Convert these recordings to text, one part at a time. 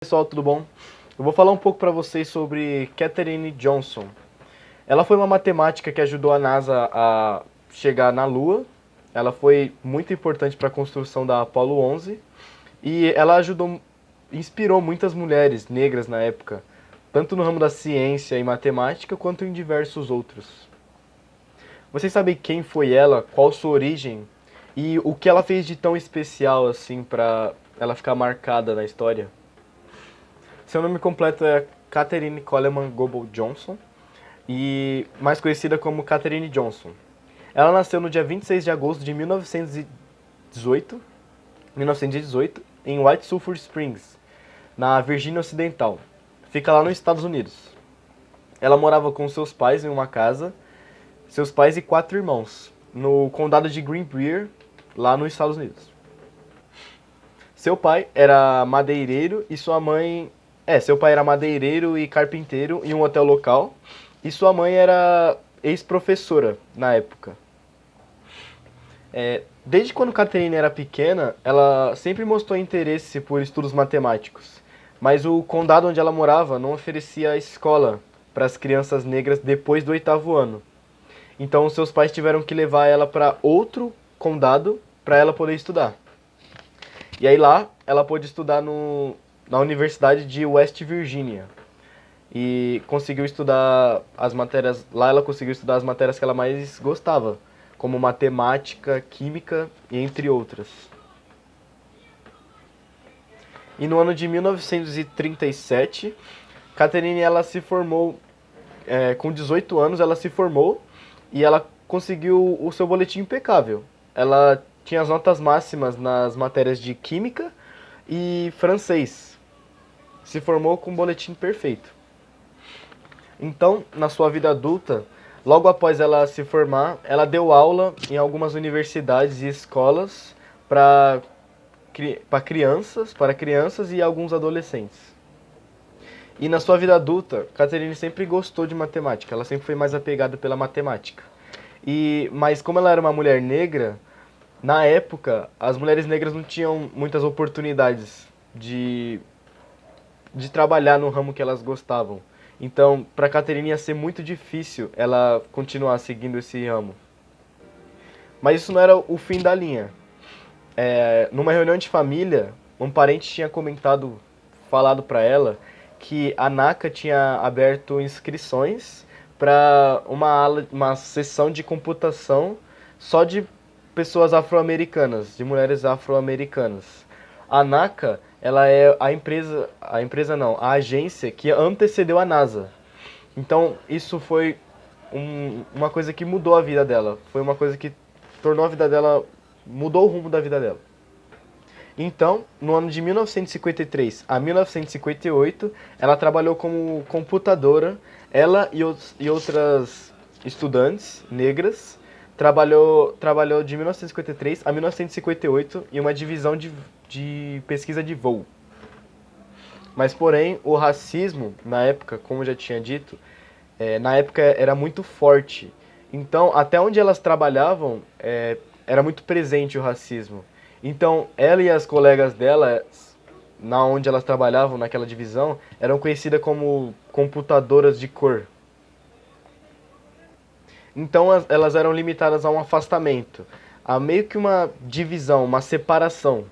Pessoal, tudo bom? Eu vou falar um pouco para vocês sobre Katherine Johnson. Ela foi uma matemática que ajudou a NASA a chegar na Lua. Ela foi muito importante para a construção da Apollo 11 e ela inspirou muitas mulheres negras na época, tanto no ramo da ciência e matemática quanto em diversos outros. Vocês sabem quem foi ela, qual sua origem e o que ela fez de tão especial assim para ela ficar marcada na história? Seu nome completo é Katherine Coleman Goble Johnson, e mais conhecida como Katherine Johnson. Ela nasceu no dia 26 de agosto de 1918 em White Sulphur Springs, na Virgínia Ocidental. Fica lá nos Estados Unidos. Ela morava com seus pais em uma casa, seus pais e 4 irmãos, no condado de Green Brier, lá nos Estados Unidos. Seu pai era madeireiro e sua mãe... seu pai era madeireiro e carpinteiro em um hotel local, e sua mãe era ex-professora na época. Desde quando Catherine era pequena, ela sempre mostrou interesse por estudos matemáticos, mas o condado onde ela morava não oferecia escola para as crianças negras depois do 8º ano. Então seus pais tiveram que levar ela para outro condado para ela poder estudar. E aí lá ela pôde estudar na Universidade de West Virginia. E conseguiu estudar as matérias. Lá ela conseguiu estudar as matérias que ela mais gostava, como matemática, química e entre outras. E no ano de 1937, Catherine ela se formou, com 18 anos ela se formou e ela conseguiu o seu boletim impecável. Ela tinha as notas máximas nas matérias de química e francês. Se formou com um boletim perfeito. Então, na sua vida adulta, logo após ela se formar, ela deu aula em algumas universidades e escolas para crianças e alguns adolescentes. E na sua vida adulta, Catherine sempre gostou de matemática, ela sempre foi mais apegada pela matemática. Mas como ela era uma mulher negra, na época, as mulheres negras não tinham muitas oportunidades de trabalhar no ramo que elas gostavam. Então, para Catherine ia ser muito difícil ela continuar seguindo esse ramo. Mas isso não era o fim da linha. Numa reunião de família, um parente tinha falado para ela que a NACA tinha aberto inscrições para uma sessão de computação só de pessoas afro-americanas, de mulheres afro-americanas. A NACA, ela é a agência que antecedeu a NASA. Então, isso foi uma coisa que mudou a vida dela. Foi uma coisa que tornou a vida dela, mudou o rumo da vida dela. Então, no ano de 1953 a 1958, ela trabalhou como computadora. Ela e outras estudantes negras trabalhou de 1953 a 1958 em uma divisão de pesquisa de voo. Mas, porém, o racismo, na época, como eu já tinha dito, na época era muito forte. Então, até onde elas trabalhavam, era muito presente o racismo. Então, ela e as colegas dela, na onde elas trabalhavam, naquela divisão, eram conhecidas como computadoras de cor. Então, elas eram limitadas a um afastamento, a meio que uma divisão, uma separação,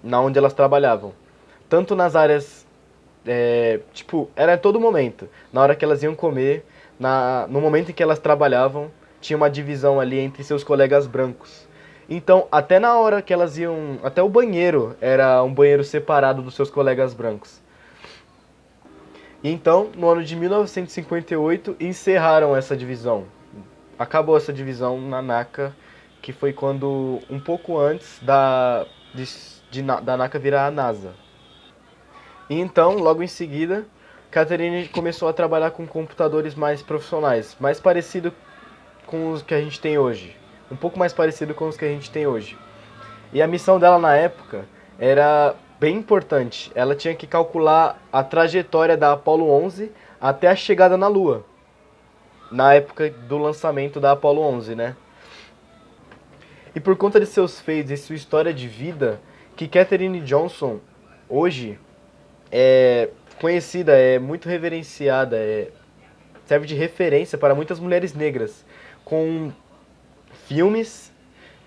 na onde elas trabalhavam. Tanto nas áreas, era a todo momento. Na hora que elas iam comer, no momento em que elas trabalhavam, tinha uma divisão ali entre seus colegas brancos. Então, até na hora que elas iam... Até o banheiro era um banheiro separado dos seus colegas brancos. E então, no ano de 1958, encerraram essa divisão. Acabou essa divisão na NACA, que foi quando, um pouco antes da NACA virar a NASA. E então, logo em seguida, Catherine começou a trabalhar com computadores mais profissionais, mais parecido com os que a gente tem hoje. Um pouco mais parecido com os que a gente tem hoje. E a missão dela na época era bem importante. Ela tinha que calcular a trajetória da Apollo 11 até a chegada na Lua. Na época do lançamento da Apollo 11, né? E por conta de seus feitos e sua história de vida, que Katherine Johnson, hoje, é conhecida, é muito reverenciada, serve de referência para muitas mulheres negras, com filmes,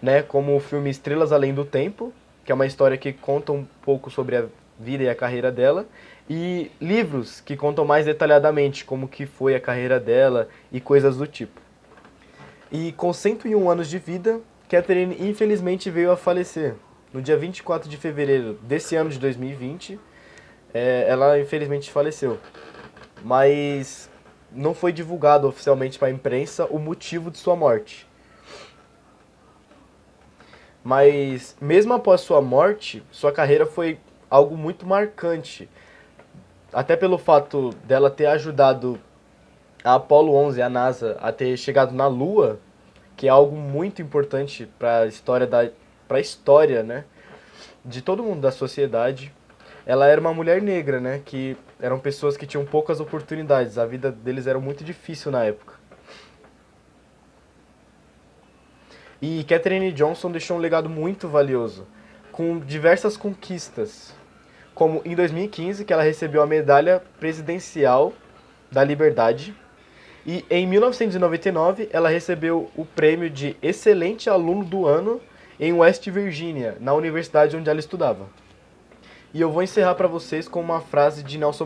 né, como o filme Estrelas Além do Tempo, que é uma história que conta um pouco sobre a vida e a carreira dela, e livros que contam mais detalhadamente como que foi a carreira dela e coisas do tipo. E com 101 anos de vida, Catherine infelizmente veio a falecer. No dia 24 de fevereiro desse ano de 2020, ela infelizmente faleceu. Mas não foi divulgado oficialmente para a imprensa o motivo de sua morte. Mas mesmo após sua morte, sua carreira foi algo muito marcante. Até pelo fato dela ter ajudado a Apollo 11, a NASA, a ter chegado na Lua, que é algo muito importante para a história para a história, né, de todo mundo da sociedade. Ela era uma mulher negra, né, que eram pessoas que tinham poucas oportunidades. A vida deles era muito difícil na época. E Katherine Johnson deixou um legado muito valioso, com diversas conquistas, como em 2015, que ela recebeu a Medalha Presidencial da Liberdade, e em 1999 ela recebeu o prêmio de Excelente Aluno do Ano em West Virginia, na universidade onde ela estudava. E eu vou encerrar para vocês com uma frase de Nelson